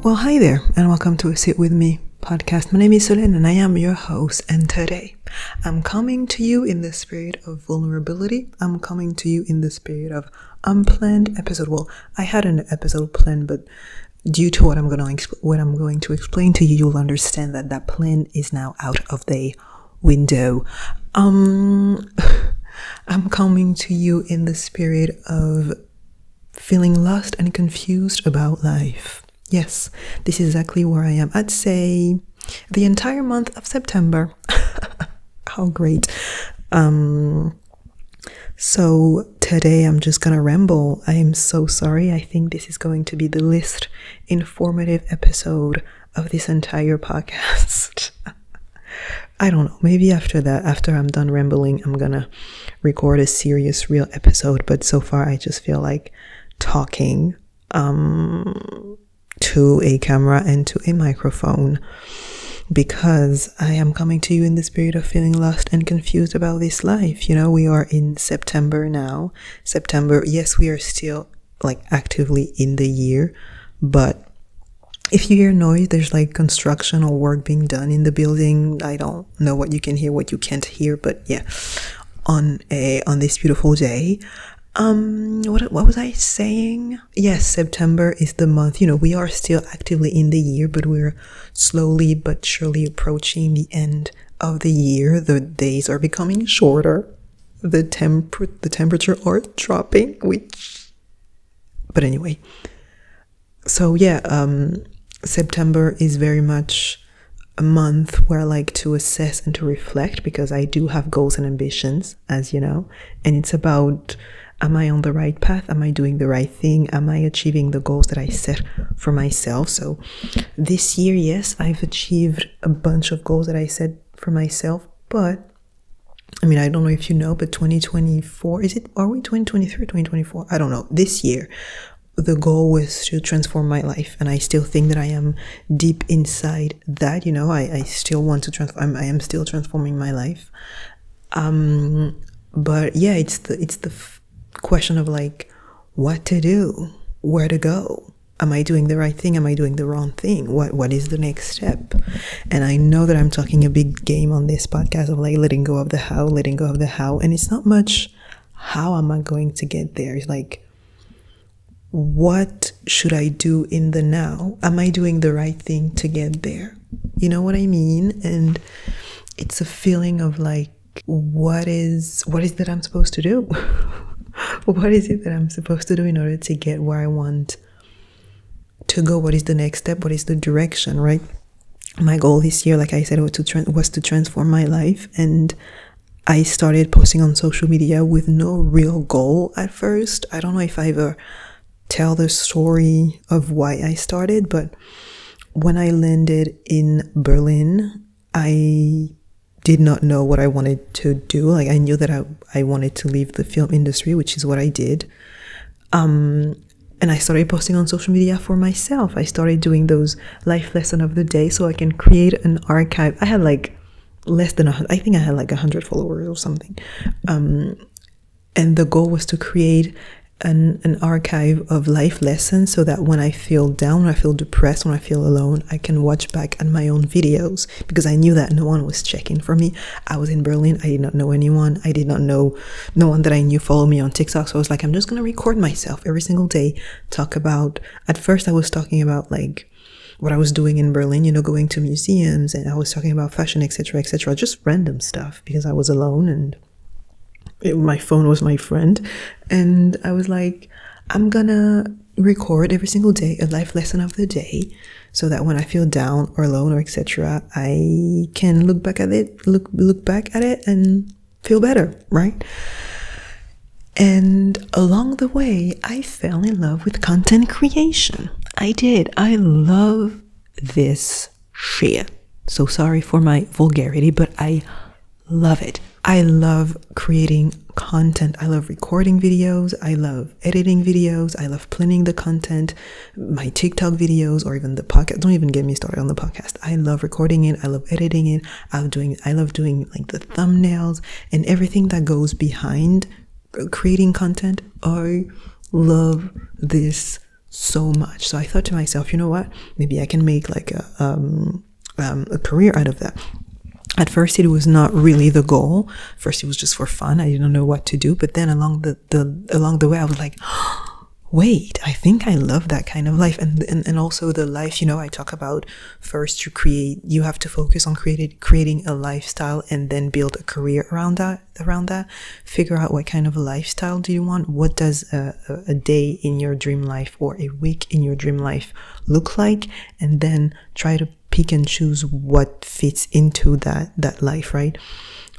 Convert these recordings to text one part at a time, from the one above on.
Well, hi there, and welcome to Sit With Me podcast. My name is Solène, and I am your host. And today, I'm coming to you in the spirit of vulnerability. I'm coming to you in the spirit of unplanned episode. Well, I had an episode planned, but due to what I'm going to explain to you, you'll understand that that plan is now out of the window. I'm coming to you in the spirit of feeling lost and confused about life. Yes, this is exactly where I am. I'd say the entire month of September. How great. So today I'm just gonna ramble. I am so sorry. I think this is going to be the least informative episode of this entire podcast. I don't know. Maybe after that, after I'm done rambling, I'm gonna record a serious, real episode. But so far, I just feel like talking to a camera and to a microphone, because I am coming to you in the spirit of feeling lost and confused about this life. You know, we are in September now. September, yes, we are still like actively in the year, but if you hear noise, there's like construction or work being done in the building. I don't know what you can hear, what you can't hear, but yeah, on this beautiful day. What was I saying? Yes, September is the month. You know, we are still actively in the year, but we're slowly but surely approaching the end of the year. The days are becoming shorter. The temperature are dropping, but anyway. So yeah, September is very much a month where I like to assess and to reflect, because I do have goals and ambitions, as you know, and it's about, am I on the right path? Am I doing the right thing? Am I achieving the goals that I set for myself? So this year, yes, I've achieved a bunch of goals that I set for myself, but I mean, I don't know if you know, but 2024, are we 2023 or 2024? I don't know. This year, the goal was to transform my life, and I still think that I am deep inside that, you know, I still want to transform, I am still transforming my life. But yeah, it's the question of like what to do, where to go. Am I doing the right thing? Am I doing the wrong thing? What is the next step? And I know that I'm talking a big game on this podcast of like letting go of the how, and it's not much how am I going to get there. It's like, what should I do in the now? Am I doing the right thing to get there? You know what I mean? And it's a feeling of like, what is that I'm supposed to do? What is it that I'm supposed to do in order to get where I want to go? What is the next step? What is the direction, right? My goal this year, like I said, was to transform my life. And I started posting on social media with no real goal at first. I don't know if I ever tell the story of why I started, but when I landed in Berlin, I did not know what I wanted to do. Like, I knew that I wanted to leave the film industry, which is what I did. And I started posting on social media for myself. I started doing those life lesson of the day so I can create an archive. I had like less than I think I had like 100 followers or something. And the goal was to create an archive of life lessons, so that when I feel down, when I feel depressed, when I feel alone, I can watch back at my own videos, because I knew that no one was checking for me. I was in Berlin. I did not know anyone. I did not know no one that I knew followed me on TikTok. So I was like, I'm just going to record myself every single day, talk about, at first I was talking about like what I was doing in Berlin, you know, going to museums, and I was talking about fashion, etc., just random stuff, because I was alone and my phone was my friend. And I was like, I'm gonna record every single day a life lesson of the day, so that when I feel down or alone or etc., I can look back at it and feel better, right? And along the way, I fell in love with content creation. I did. I love this shit. So sorry for my vulgarity, but I love it. I love creating content. I love recording videos. I love editing videos. I love planning the content, my TikTok videos, or even the podcast. Don't even get me started on the podcast. I love recording it. I love editing it. I love doing like the thumbnails and everything that goes behind creating content. I love this so much. So I thought to myself, you know what, maybe I can make like a career out of that. At first it was not really the goal. First it was just for fun. I didn't know what to do, but then along the way I was like, wait, I think I love that kind of life. And also the life, I talk about first you have to focus on creating a lifestyle and then build a career around that. Figure out what kind of a lifestyle do you want. What does a day in your dream life or a week in your dream life look like? And then try to pick and choose what fits into that life, right?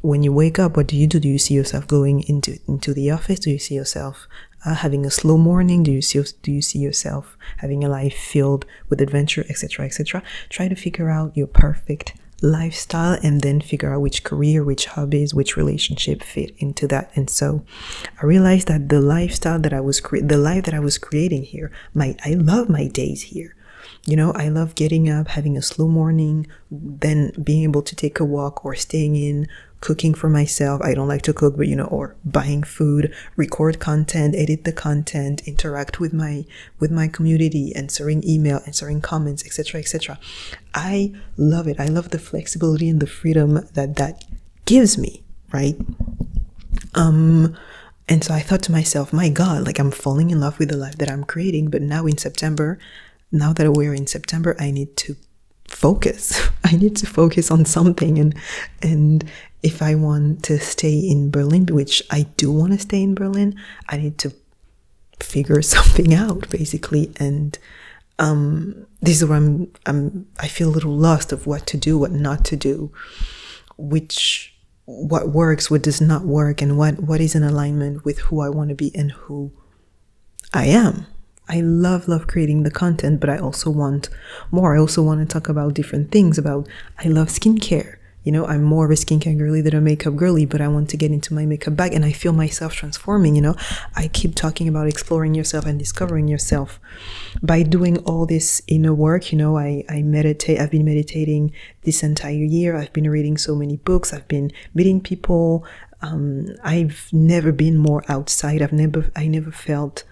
When you wake up, what do? Do you see yourself going into the office? Do you see yourself having a slow morning? Do you see yourself having a life filled with adventure, etc., etc.? Try to figure out your perfect lifestyle and then figure out which career, which hobbies, which relationship fit into that. And so I realized that the lifestyle that I was the life that I was creating here, I love my days here. I love getting up, having a slow morning, then being able to take a walk or staying in, cooking for myself. I don't like to cook, but or buying food, record content, edit the content, interact with my community, answering email, answering comments, etc., etc. I love it. I love the flexibility and the freedom that gives me, right? And so I thought to myself, my God, like I'm falling in love with the life that I'm creating. But now that we're in September, I need to focus. I need to focus on something. And if I want to stay in Berlin, which I do want to stay in Berlin, I need to figure something out, basically. And this is where I feel a little lost of what to do, what not to do, what works, what does not work, and what is in alignment with who I want to be and who I am. I love creating the content, but I also want more. I also want to talk about different things. I love skincare. I'm more of a skincare girly than a makeup girly, but I want to get into my makeup bag, and I feel myself transforming. I keep talking about exploring yourself and discovering yourself by doing all this inner work. I meditate. I've been meditating this entire year. I've been reading so many books. I've been meeting people. I've never been more outside. I never felt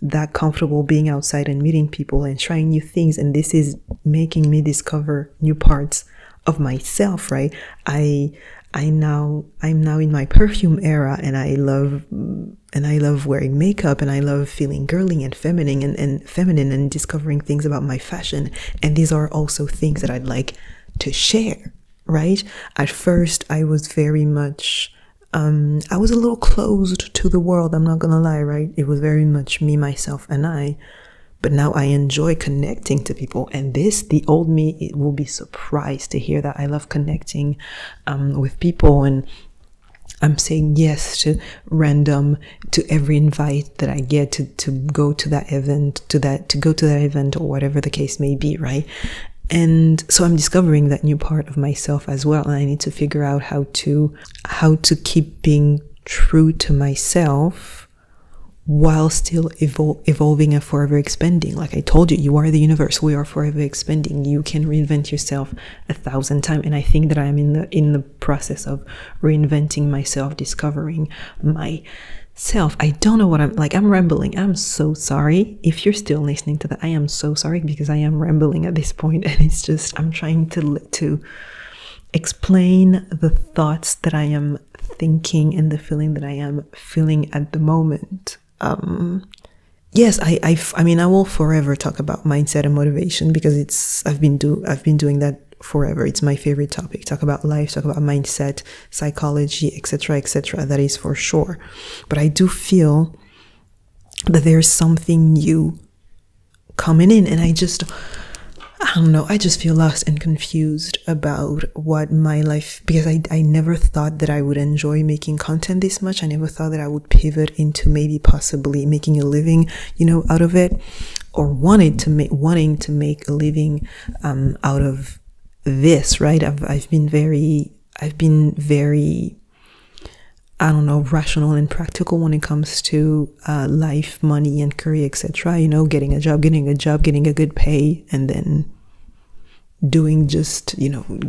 that comfortable being outside and meeting people and trying new things. And this is making me discover new parts of myself, right? I'm now in my perfume era, and I love wearing makeup, and I love feeling girly and feminine and discovering things about my fashion. And these are also things that I'd like to share, right? At first I was very much I was a little closed to the world, I'm not gonna lie, right? It was very much me, myself, and I. But now I enjoy connecting to people. And the old me, it will be surprised to hear that. I love connecting with people, and I'm saying yes to every invite that I get to go to that event, or whatever the case may be, right? And so I'm discovering that new part of myself as well, and I need to figure out how to keep being true to myself while still evolving and forever expanding. Like I told you, you are the universe. We are forever expanding. You can reinvent yourself 1,000 times, and I think that I am in the process of reinventing myself, discovering myself. I don't know what I'm rambling. I'm so sorry if you're still listening to that. I am so sorry, because I am rambling at this point, and it's just I'm trying to explain the thoughts that I am thinking and the feeling that I am feeling at the moment. Yes, I mean I will forever talk about mindset and motivation, because I've been doing that forever. It's my favorite topic. Talk about life, talk about mindset, psychology, etc., etc. That is for sure. But I do feel that there's something new coming in, and I don't know, I just feel lost and confused about what my life, because I never thought that I would enjoy making content this much. I never thought that I would pivot into maybe possibly making a living, out of it, or wanting to make a living out of this, right? I've been very I don't know, rational and practical when it comes to life, money, and career, etc. Getting a job, getting a good pay, and then doing just,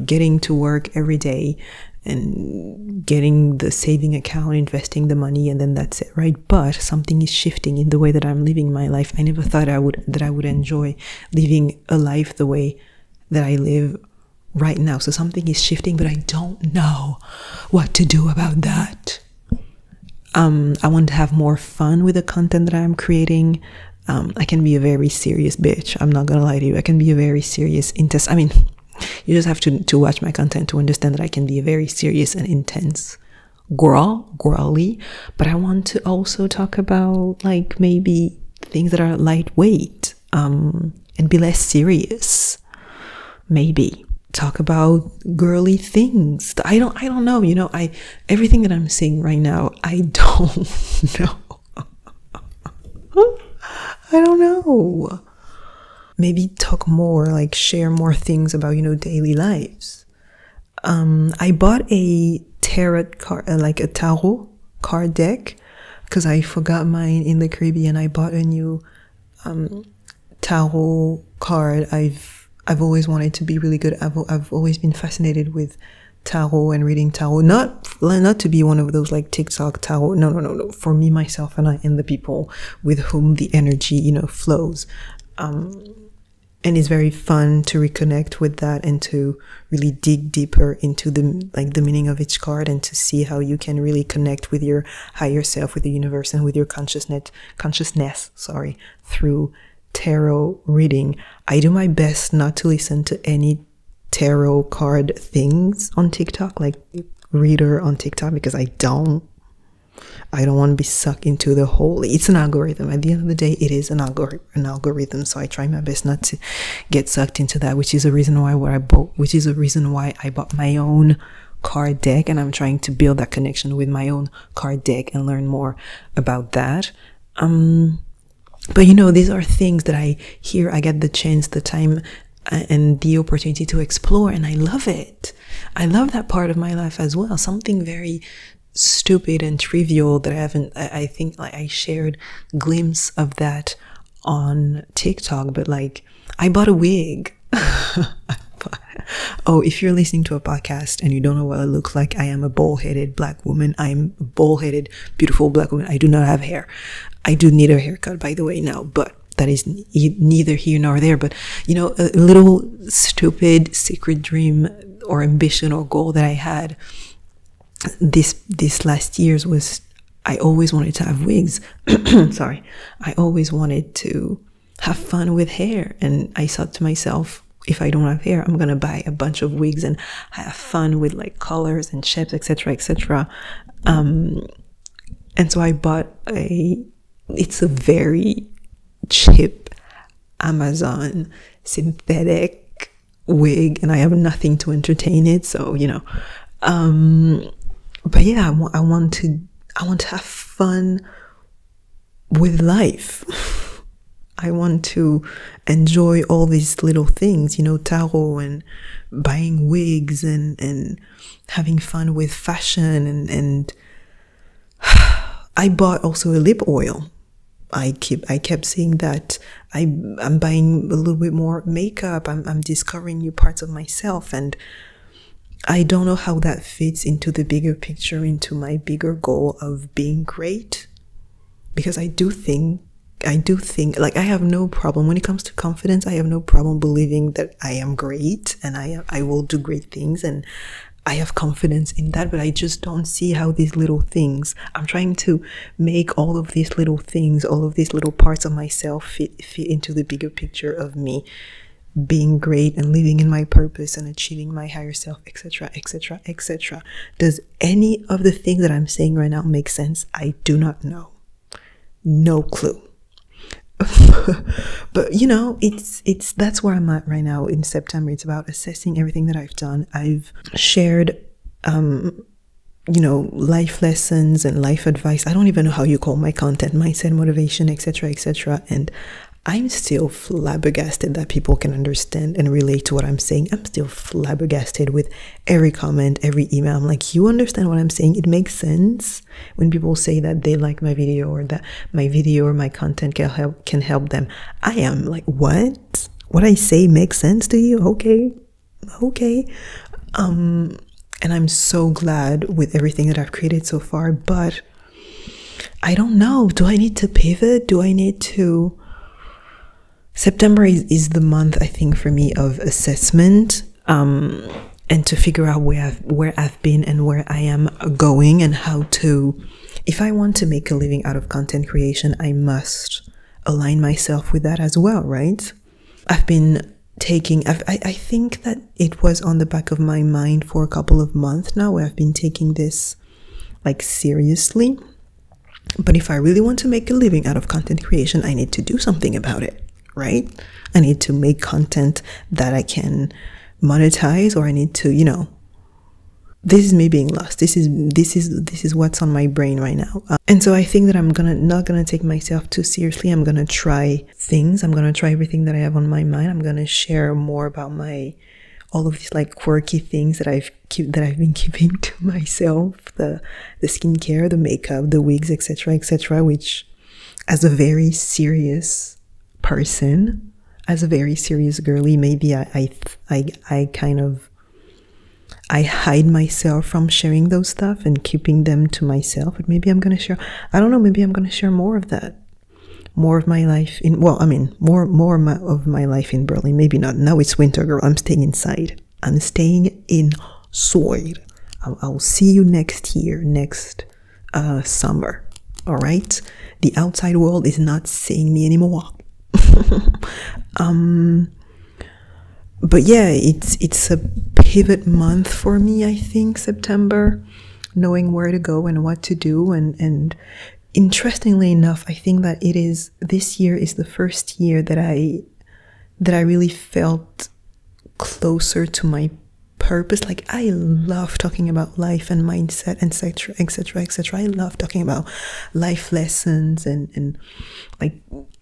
getting to work every day and getting the saving account, investing the money, and then that's it, right? But something is shifting in the way that I'm living my life. I never thought I would enjoy living a life the way that I live right now. So something is shifting, but I don't know what to do about that. I want to have more fun with the content that I'm creating. I can be a very serious bitch. I'm not gonna lie to you. I can be a very serious, intense. I mean, you just have to watch my content to understand that I can be a very serious and intense girly. But I want to also talk about like maybe things that are lightweight, and be less serious. Maybe talk about girly things. I don't know, you know, everything that I'm saying right now, I don't know. I don't know. Maybe talk more, like share more things about, you know, daily lives. I bought a tarot card, like a tarot card deck, because I forgot mine in the Caribbean. I bought a new tarot card. I've always wanted to be really good. I've always been fascinated with tarot and reading tarot. Not to be one of those like TikTok tarot. No. For me, myself, and the people with whom the energy, you know, flows. And it's very fun to reconnect with that and to really dig deeper into the meaning of each card, and to see how you can really connect with your higher self, with the universe, and with your consciousness, through tarot reading. I do my best not to listen to any tarot card things on TikTok, like reader on TikTok, because I don't want to be sucked into the whole, it's an algorithm. At the end of the day, it is an algorithm. So I try my best not to get sucked into that, which is a reason why I bought my own card deck, and I'm trying to build that connection with my own card deck and learn more about that. But you know, these are things that I get the chance, the time, and the opportunity to explore, and I love it. I love that part of my life as well. Something very stupid and trivial that I think like I shared glimpse of that on TikTok, but like I bought a wig. Oh, if you're listening to a podcast and you don't know what I look like, I am a bald-headed black woman. I'm a bald-headed, beautiful black woman. I do not have hair. I do need a haircut, by the way, now, but that is neither here nor there. But, you know, a little stupid secret dream or ambition or goal that I had this last year's was I always wanted to have wigs. Sorry. I always wanted to have fun with hair. And I thought to myself, if I don't have hair, I'm going to buy a bunch of wigs and have fun with like colors and shapes, etc., etc. And so I bought it's a very cheap Amazon synthetic wig, and I have nothing to entertain it. So, you know, but yeah, I want to have fun with life. I want to enjoy all these little things, you know, tarot and buying wigs and having fun with fashion, and I bought also a lip oil. I kept seeing that I'm buying a little bit more makeup. I'm discovering new parts of myself, and I don't know how that fits into the bigger picture, into my bigger goal of being great, because I do think like I have no problem when it comes to confidence. I have no problem believing that I am great and I will do great things, and I have confidence in that. But I just don't see how these little things, I'm trying to make all of these little things, all of these little parts of myself fit into the bigger picture of me being great and living in my purpose and achieving my higher self, etc., etc., etc. Does any of the things that I'm saying right now make sense? I do not know. No clue. But you know, it's that's where I'm at right now in September. It's about assessing everything that I've done. I've shared you know, life lessons and life advice. I don't even know how you call my content, mindset, motivation, etc., etc. And I'm still flabbergasted that people can understand and relate to what I'm saying. I'm still flabbergasted with every comment, every email. I'm like, you understand what I'm saying? It makes sense when people say that they like my video, or that my video or my content can help them. I am like, what? What I say makes sense to you? Okay. And I'm so glad with everything that I've created so far, but I don't know. Do I need to pivot? Do I need to... September is the month, I think, for me of assessment, and to figure out where I've been and where I am going, and how to... If I want to make a living out of content creation, I must align myself with that as well, right? I've been taking... I think that it was on the back of my mind for a couple of months now, where I've been taking this like seriously. But if I really want to make a living out of content creation, I need to do something about it, right? I need to make content that I can monetize, or I need to, this is me being lost. This is what's on my brain right now. And so I think that I'm not gonna take myself too seriously. I'm gonna try things. I'm gonna try everything that I have on my mind. I'm gonna share more about all of these like quirky things that I've been keeping to myself, the skincare, the makeup, the wigs, etc., which, as a very serious person, as a very serious girly, maybe I hide myself from sharing those stuff and keeping them to myself. But maybe I'm gonna share, I don't know, maybe I'm gonna share more of that, more of my life in, of my life in Berlin. Maybe not. Now it's winter, girl. I'm staying inside. I'm staying inside. I'll see you next year, next summer. All right? The outside world is not seeing me anymore. But yeah, it's a pivot month for me, I think, September, knowing where to go and what to do. And interestingly enough, I think that this year is the first year that I really felt closer to my purpose. Like, I love talking about life and mindset, and etc. I love talking about life lessons and like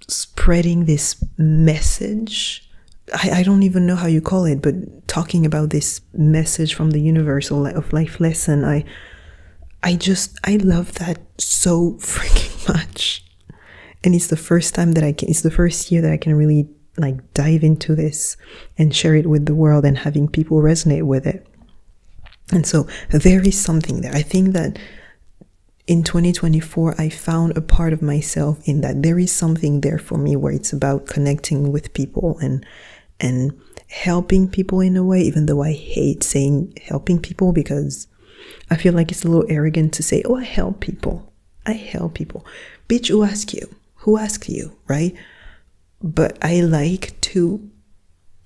spreading this message. I don't even know how you call it, but talking about this message from the universal of life lesson. I love that so freaking much. And it's the first time that it's the first year that I can really like dive into this and share it with the world, and having people resonate with it. And so there is something there. I think that in 2024, I found a part of myself in that there is something there for me, where it's about connecting with people and helping people in a way, even though I hate saying helping people, because I feel like it's a little arrogant to say, oh, I help people. Bitch, who asked you? Who asked you, right? But I like to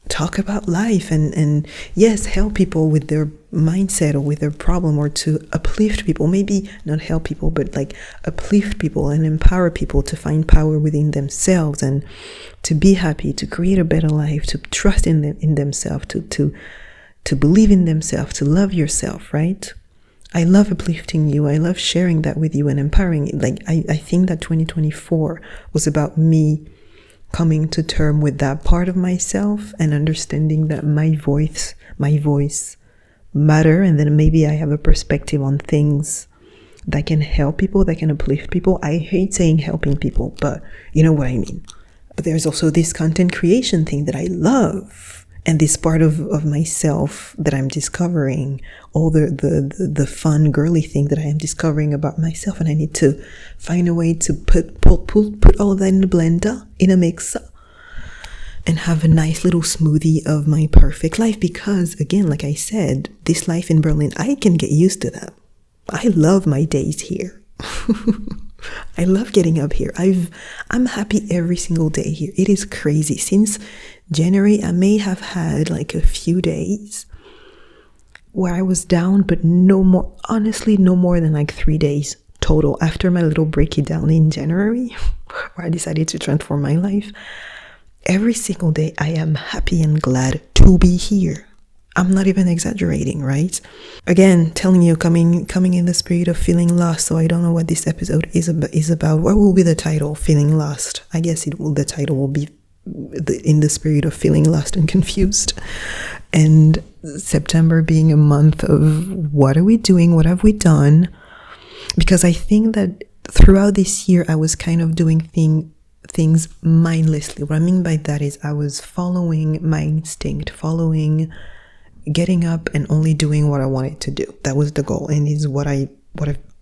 talk about life and yes, help people with their mindset or with their problem, or to uplift people. Maybe not help people, but like uplift people and empower people to find power within themselves, and to be happy, to create a better life, to trust in themselves, to believe in themselves, to love yourself, right? I love uplifting you. I love sharing that with you and empowering you. Like, I think that 2024 was about me coming to term with that part of myself and understanding that my voice matter, and then maybe I have a perspective on things that can help people, that can uplift people. I hate saying helping people, but you know what I mean. But there's also this content creation thing that I love, and this part of myself that I'm discovering, all the fun girly thing that I am discovering about myself, and I need to find a way to put all of that in the blender, in a mixer, and have a nice little smoothie of my perfect life. Because again, like I said, this life in Berlin, I can get used to that. I love my days here. I love getting up here. I'm happy every single day here. It is crazy. Since January, I may have had like a few days where I was down, but no more, honestly, no more than like 3 days total. After my little break it down in January, where I decided to transform my life, every single day I am happy and glad to be here. I'm not even exaggerating, right? Again, telling you, coming in the spirit of feeling lost. So I don't know what this episode is about. What will be the title? Feeling lost. I guess the title will be in the spirit of feeling lost and confused. And September being a month of what are we doing? What have we done? Because I think that throughout this year, I was kind of doing things mindlessly. What I mean by that is I was following my instinct, following getting up and only doing what I wanted to do. That was the goal, and is what I've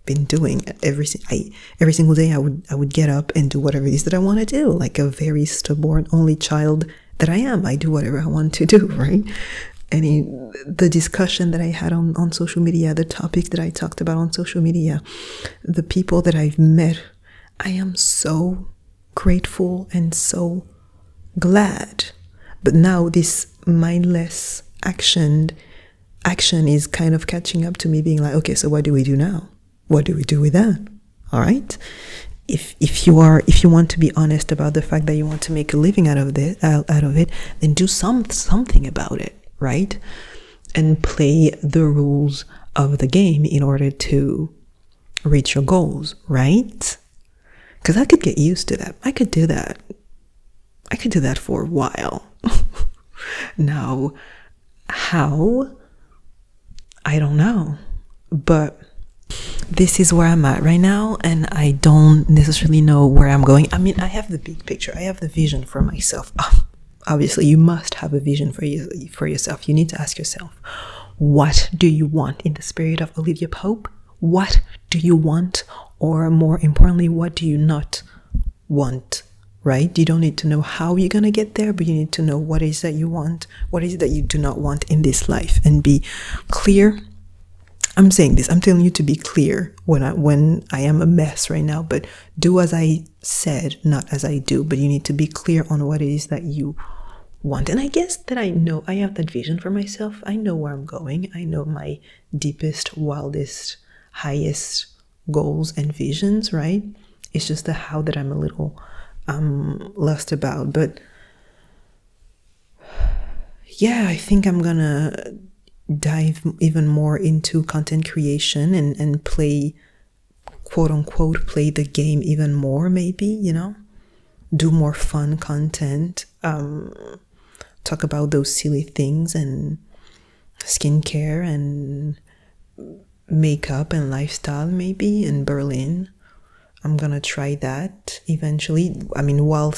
been doing every single day. I would get up and do whatever it is that I want to do, like a very stubborn only child that I am. I do whatever I want to do, right? The discussion that I had on social media, the topics that I talked about on social media, the people that I've met, I am so grateful and so glad. But now this mindless action is kind of catching up to me, being like, okay, so what do we do now? What do we do with that? All right. If you want to be honest about the fact that you want to make a living out of it, then do something about it, right? And play the rules of the game in order to reach your goals, right? Because I could get used to that. I could do that for a while. Now, how? I don't know. But this is where I'm at right now, and I don't necessarily know where I'm going. I mean, I have the big picture. I have the vision for myself. Obviously, you must have a vision for yourself. You need to ask yourself, what do you want? In the spirit of Olivia Pope, what do you want? Or more importantly, what do you not want? Right? You don't need to know how you're going to get there, but you need to know what is that you want, what is it that you do not want in this life, and be clear. I'm saying this, I'm telling you to be clear when I am a mess right now, but do as I said, not as I do. But you need to be clear on what it is that you want. And I guess that I know I have that vision for myself. I know where I'm going. I know my deepest, wildest, highest goals and visions, right? It's just the how that I'm a little lost about. But yeah, I think I'm gonna dive even more into content creation and play, quote unquote, play the game even more, maybe, do more fun content, talk about those silly things and skincare and makeup and lifestyle, maybe in Berlin. I'm gonna try that eventually. I mean, while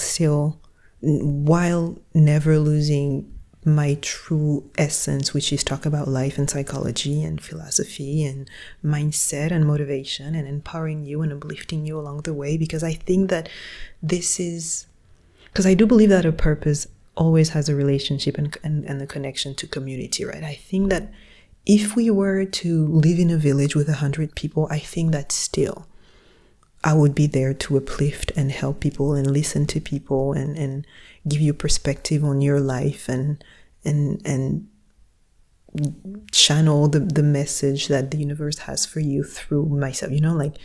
never losing my true essence, which is talk about life and psychology and philosophy and mindset and motivation and empowering you and uplifting you along the way. Because I think that because I do believe that a purpose always has a relationship and a connection to community, right? I think that if we were to live in a village with 100 people, I think that still I would be there to uplift and help people and listen to people and give you perspective on your life and channel the message that the universe has for you through myself. Like,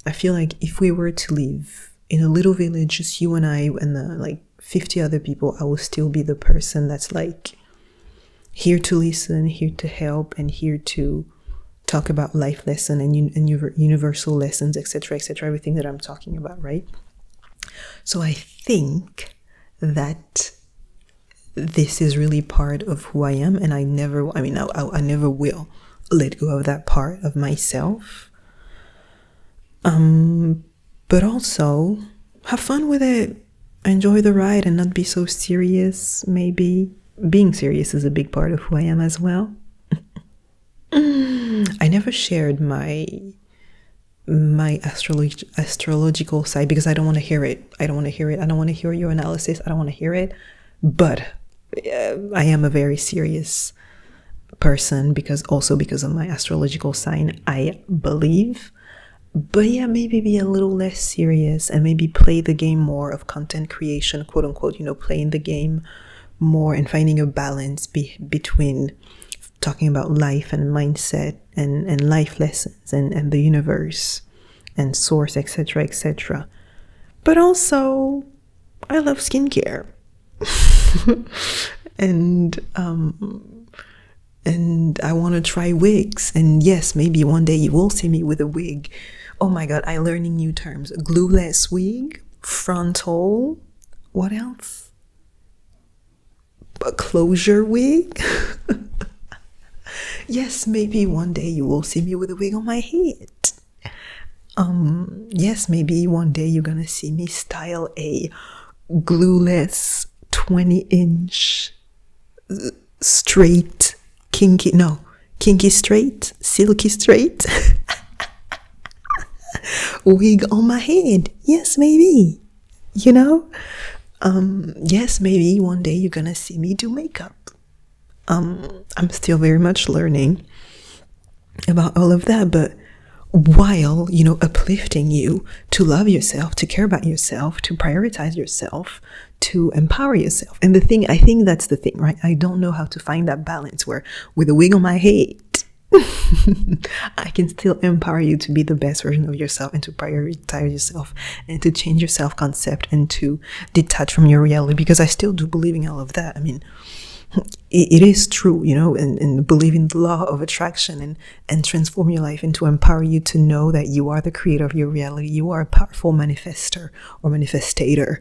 I feel like if we were to live in a little village, just you and I and like 50 other people, I will still be the person that's like here to listen, here to help, and here to talk about life lesson and universal lessons, etc., everything that I'm talking about, right? So I think that this is really part of who I am, and I never will let go of that part of myself. But also have fun with it, enjoy the ride, and not be so serious. Maybe being serious is a big part of who I am as well. I never shared my astrological side because I don't want to hear it. I don't want to hear your analysis. I don't want to hear it. But I am a very serious person because of my astrological sign, I believe. But yeah, maybe be a little less serious and maybe play the game more of content creation, quote unquote, playing the game more and finding a balance between talking about life and mindset and life lessons and the universe and source, etc. But also, I love skincare. and I want to try wigs. And yes, maybe one day you will see me with a wig. Oh my god, I'm learning new terms. Glueless wig, frontal, what else? A closure wig. Yes, maybe one day you will see me with a wig on my head. Yes, maybe one day you're gonna see me style a glueless 20-inch straight kinky straight, silky straight wig on my head. Yes, maybe. You know? Yes, maybe one day you're gonna see me do makeup. I'm still very much learning about all of that, but while, you know, uplifting you to love yourself, to care about yourself, to prioritize yourself, to empower yourself. And I think that's the thing, right? I don't know how to find that balance where with a wig on my head, I can still empower you to be the best version of yourself and to prioritize yourself and to change your self-concept and to detach from your reality, because I still do believe in all of that. I mean, it is true, you know, and believe in the law of attraction and transform your life and to empower you to know that you are the creator of your reality. You are a powerful manifester or manifestator.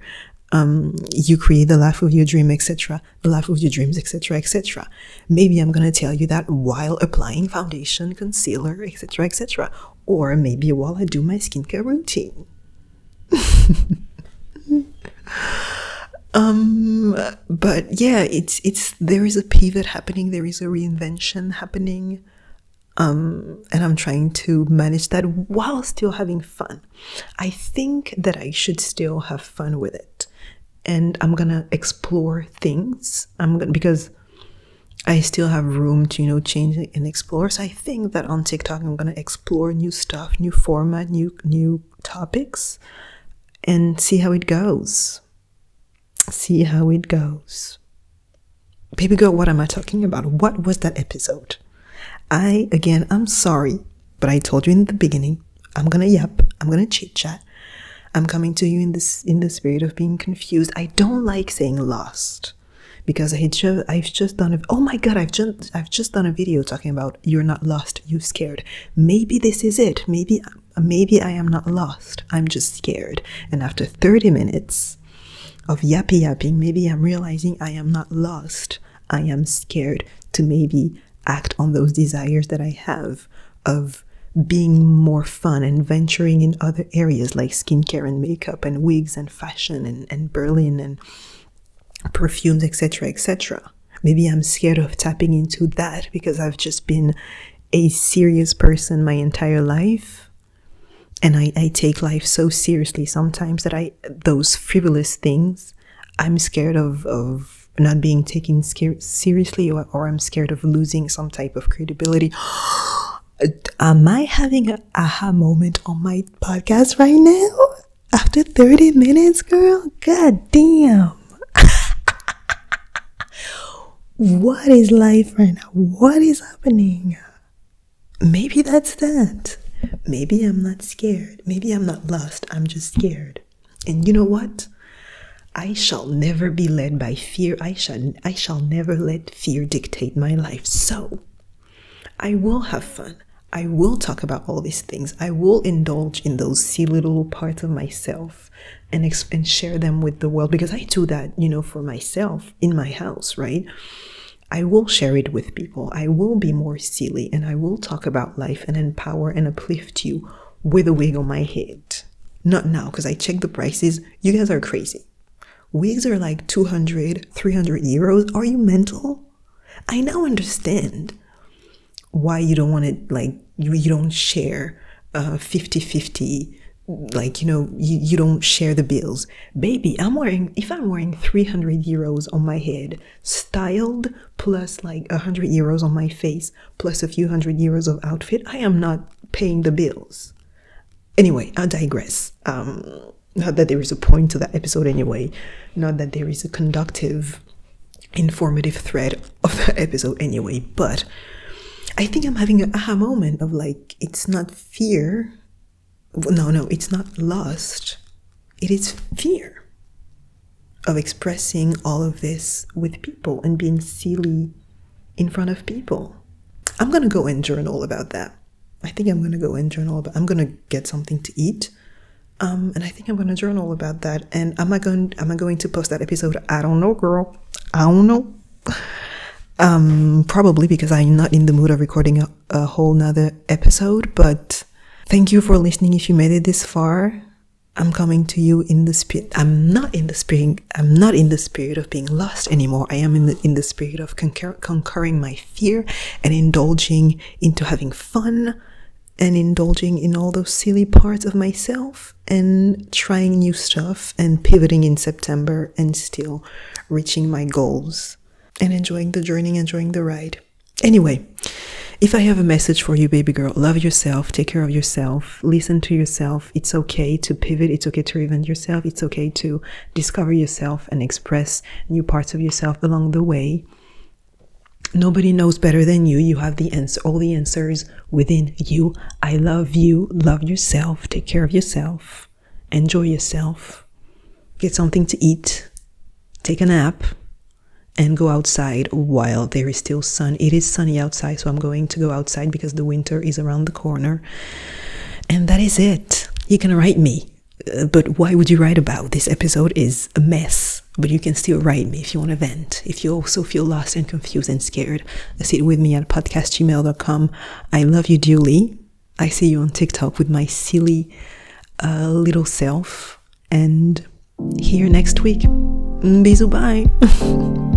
You create the life of your dream, etc., the life of your dreams, etc., etc. Maybe I'm going to tell you that while applying foundation, concealer, etc., etc., or maybe while I do my skincare routine. But yeah, it's there is a pivot happening, there is a reinvention happening, and I'm trying to manage that while still having fun. I think that I should still have fun with it, and I'm gonna explore things. Because I still have room to, you know, change and explore. So I think that on TikTok I'm gonna explore new stuff, new format, new topics, and see how it goes. See how it goes. Baby girl, what am I talking about? What was that episode? I'm sorry, but I told you in the beginning, I'm gonna chit chat. I'm coming to you in the spirit of being confused. I don't like saying lost, because I've just done oh my god, I've just done a video talking about you're not lost, you're scared. Maybe this is it. Maybe I am not lost, I'm just scared. And after 30 minutes of yapping, maybe I'm realizing I am not lost, I am scared to maybe act on those desires that I have of being more fun and venturing in other areas like skincare and makeup and wigs and fashion and Berlin and perfumes, etc., etc. Maybe I'm scared of tapping into that because I've just been a serious person my entire life. And I take life so seriously sometimes that those frivolous things, I'm scared of not being taken seriously, or I'm scared of losing some type of credibility. Am I having an aha moment on my podcast right now? After 30 minutes, girl? God damn. What is life right now? What is happening? Maybe that's that. Maybe I'm not scared. Maybe I'm not lost. I'm just scared. And you know what? I shall never be led by fear. I shall never let fear dictate my life. So I will have fun. I will talk about all these things. I will indulge in those silly little parts of myself and share them with the world, because I do that, you know, for myself in my house, right? I will share it with people. I will be more silly, and I will talk about life and empower and uplift you with a wig on my head. Not now, because I checked the prices. You guys are crazy. Wigs are like 200, 300 euros. Are you mental? I now understand why you don't want to, like, you don't share 50-50. Like, you know, you don't share the bills. Baby, if I'm wearing 300 euros on my head, styled, plus like 100 euros on my face, plus a few hundred euros of outfit, I am not paying the bills. Anyway, I digress. Not that there is a point to that episode anyway. Not that there is a conductive, informative thread of that episode anyway. But I think I'm having an aha moment of like, it's not fear. No, it's not lust. It is fear of expressing all of this with people and being silly in front of people. I'm going to go and journal about that. I think I'm going to go and journal about, I'm going to get something to eat. And I think I'm going to journal about that. And am I going to post that episode? I don't know, girl. I don't know. Probably because I'm not in the mood of recording a whole nother episode, but thank you for listening if you made it this far. I'm coming to you in the spirit. I'm not in the spirit of being lost anymore. I am in the spirit of conquering my fear and indulging into having fun and indulging in all those silly parts of myself and trying new stuff and pivoting in September and still reaching my goals and enjoying the journey, enjoying the ride. Anyway, if I have a message for you, baby girl, love yourself, take care of yourself, listen to yourself. It's okay to pivot. It's okay to reinvent yourself. It's okay to discover yourself and express new parts of yourself along the way. Nobody knows better than you. You have the answer, all the answers within you. I love you. Love yourself. Take care of yourself. Enjoy yourself. Get something to eat. Take a nap. And go outside while there is still sun. It is sunny outside, so I'm going to go outside because the winter is around the corner. And that is it. You can write me. But why would you write about? This episode is a mess. But you can still write me if you want to vent. If you also feel lost and confused and scared, sit with me at podcastgmail.com. I love you dearly. I see you on TikTok with my silly little self. And here next week. Bisous, bye.